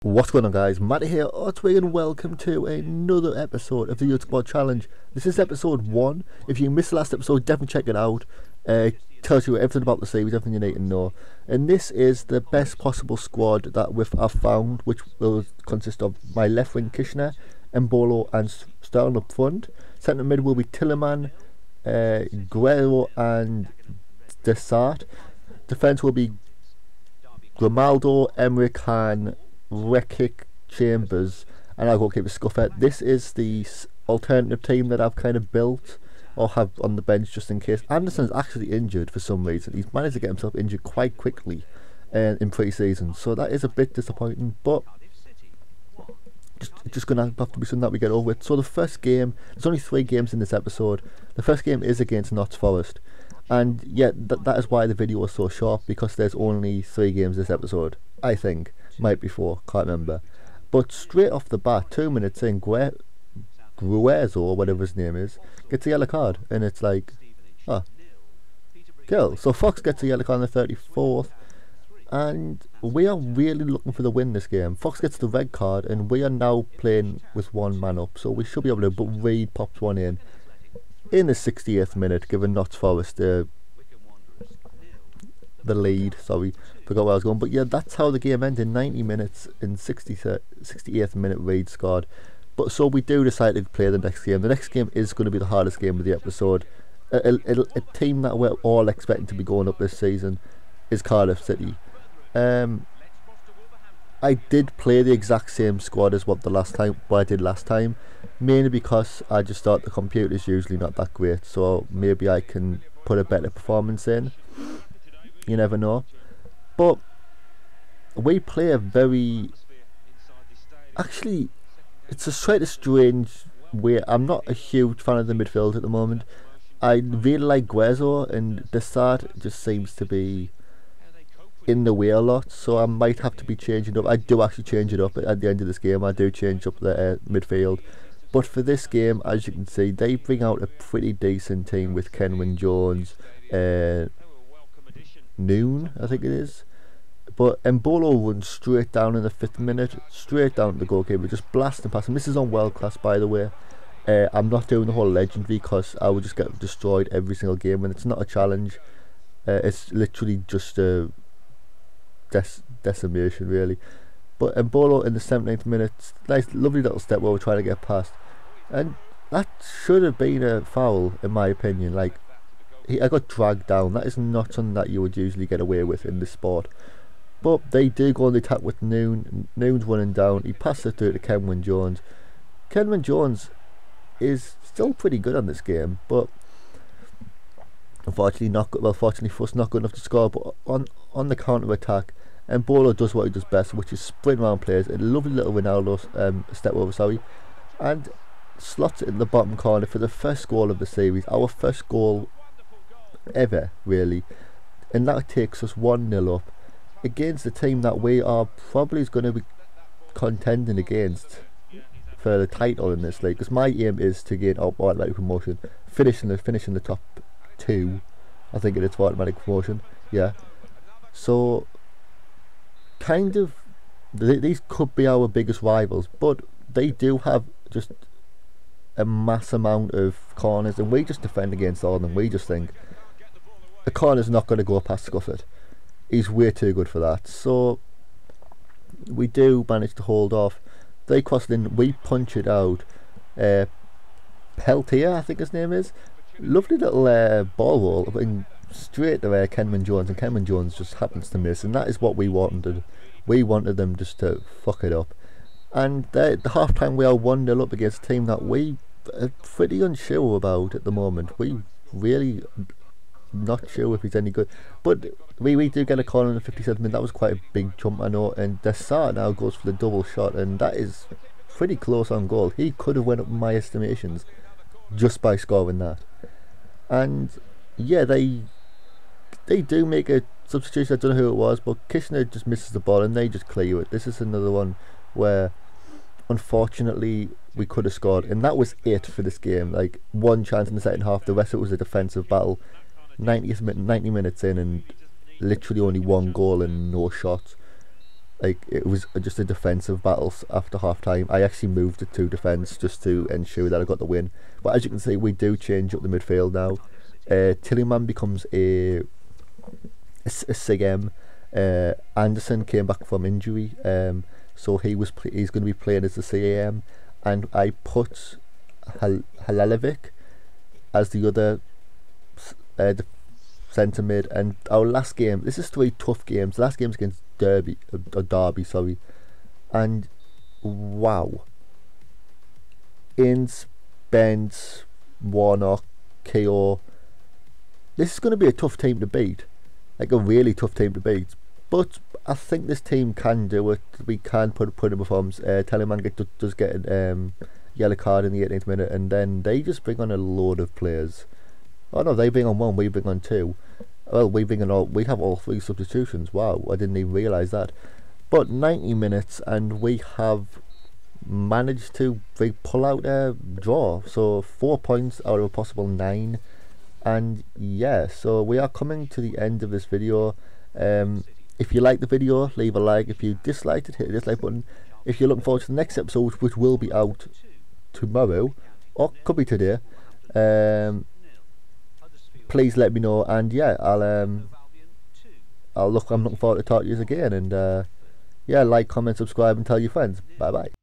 What's going on, guys? Matty here, Otwig, and welcome to another episode of the Youth Squad Challenge. This is episode 1. If you missed the last episode, definitely check it out. Tells you everything about the series, everything you need to know. And this is the best possible squad that I've found, which will consist of my left wing Kishner, Embolo and Sterling up front. Centre mid will be Tilleman, Guerrero and Desart. Defence will be Grimaldo, Emmerich and Rekik Chambers, and I'll go keep a Scuffer. This is the alternative team that I've kind of built or have on the bench just in case. Anderson's actually injured for some reason. He's managed to get himself injured quite quickly in pre-season, so that is a bit disappointing, but just gonna have to be something that we get over with. So the first game, there's only 3 games in this episode. The first game is against Notts Forest, and yeah, that is why the video was so short, because there's only 3 games this episode, I think. Might be 4, can't remember. But straight off the bat, 2 minutes in, Gruezo, or whatever his name is, gets a yellow card, and it's like, oh, kill. So Fox gets a yellow card on the 34th, and we are really looking for the win this game. Fox gets the red card, and we are now playing with 1 man up, so we should be able to, but Reed pops one in the 68th minute, giving Notts Forest the lead. Sorry, forgot where I was going, but yeah, that's how the game ended. 90 minutes in 68th minute Reed scored. But so we do decide to play the next game. The next game is going to be the hardest game of the episode. A team that we're all expecting to be going up this season is Cardiff City. I did play the exact same squad as what I did last time, mainly because I just thought the computer's usually not that great, so maybe I can put a better performance in. You never know. But we play a very... Actually, it's a slightly strange way. I'm not a huge fan of the midfield at the moment. I really like Guerrero, and Desart just seems to be in the way a lot, so I might have to be changing up. I do actually change it up at the end of this game. I do change up the midfield. But for this game, as you can see, they bring out a pretty decent team with Kenwyne Jones, Noon, I think it is. But Embolo runs straight down in the 5th minute, straight down to the goalkeeper, just blasting past him. This is on world class, by the way. I'm not doing the whole legendary because I would just get destroyed every single game, and it's not a challenge. It's literally just a decimation, really. But Embolo in the 17th minute, nice, lovely little step where we're trying to get past, and that should have been a foul in my opinion. Like, I got dragged down. That is not something that you would usually get away with in this sport. But they do go on the attack with Noon. Noon's running down. He passes it through to Kenwyne Jones. Kenwyne Jones is still pretty good on this game, but unfortunately not good. Well, fortunately for us, not good enough to score. But on the counter attack, Embolo does what he does best, which is sprint around players. A lovely little Ronaldo step over, sorry, and slots it in the bottom corner for the first goal of the series. Our first goal ever, really, and that takes us 1-0 up against the team that we are probably going to be contending against for the title in this league, because my aim is to gain automatic promotion, finishing the top 2, I think it is, for automatic promotion. Yeah, so kind of these could be our biggest rivals, but they do have just a mass amount of corners, and we just defend against all of them. We just think the corner's not going to go past Scufford. He's way too good for that. So we do manage to hold off. They cross it in, we punch it out. Peltier, I think his name is. Lovely little ball roll, and straight to Kenwyne Jones, and Kenwyne Jones just happens to miss, and that is what we wanted. We wanted them just to fuck it up. And the half time we are 1-0 up against a team that we are pretty unsure about at the moment. We really not sure if he's any good, but we do get a corner in the 57th minute. That was quite a big jump, I know, and Desart now goes for the double shot, and that is pretty close on goal. He could have went up in my estimations just by scoring that. And yeah, they do make a substitution. I don't know who it was, but Kishner just misses the ball and they just clear it. This is another one where unfortunately we could have scored, and that was it for this game. Like, one chance in the second half, the rest of it was a defensive battle. 90 minutes in, and literally only 1 goal and no shots. like it was just a defensive battle after half time. I actually moved it to defence just to ensure that I got the win. But as you can see, we do change up the midfield now. Tillman becomes a CM. Anderson came back from injury, so he's going to be playing as the CAM, and I put Halalevic as the other centre mid. And our last game, this is 3 tough games. The last game's against Derby, sorry, and wow, Ince, Benz, Warnock, KO. This is going to be a tough team to beat, like a really tough team to beat. But I think this team can do it. We can put in performance. Telemann does get a yellow card in the 18th minute, and then they just bring on a load of players. Oh no, they bring on 1, we bring on 2. Well, we have all 3 substitutions. Wow, I didn't even realise that. But 90 minutes, and we have managed to pull out a draw. So 4 points out of a possible 9. And yeah, so we are coming to the end of this video. If you like the video, leave a like. If you disliked it, hit the dislike button. If you're looking forward to the next episode, which will be out tomorrow, or could be today, please let me know. And yeah, I'm looking forward to talk to you again. And yeah, like, comment, subscribe, and tell your friends. Bye bye.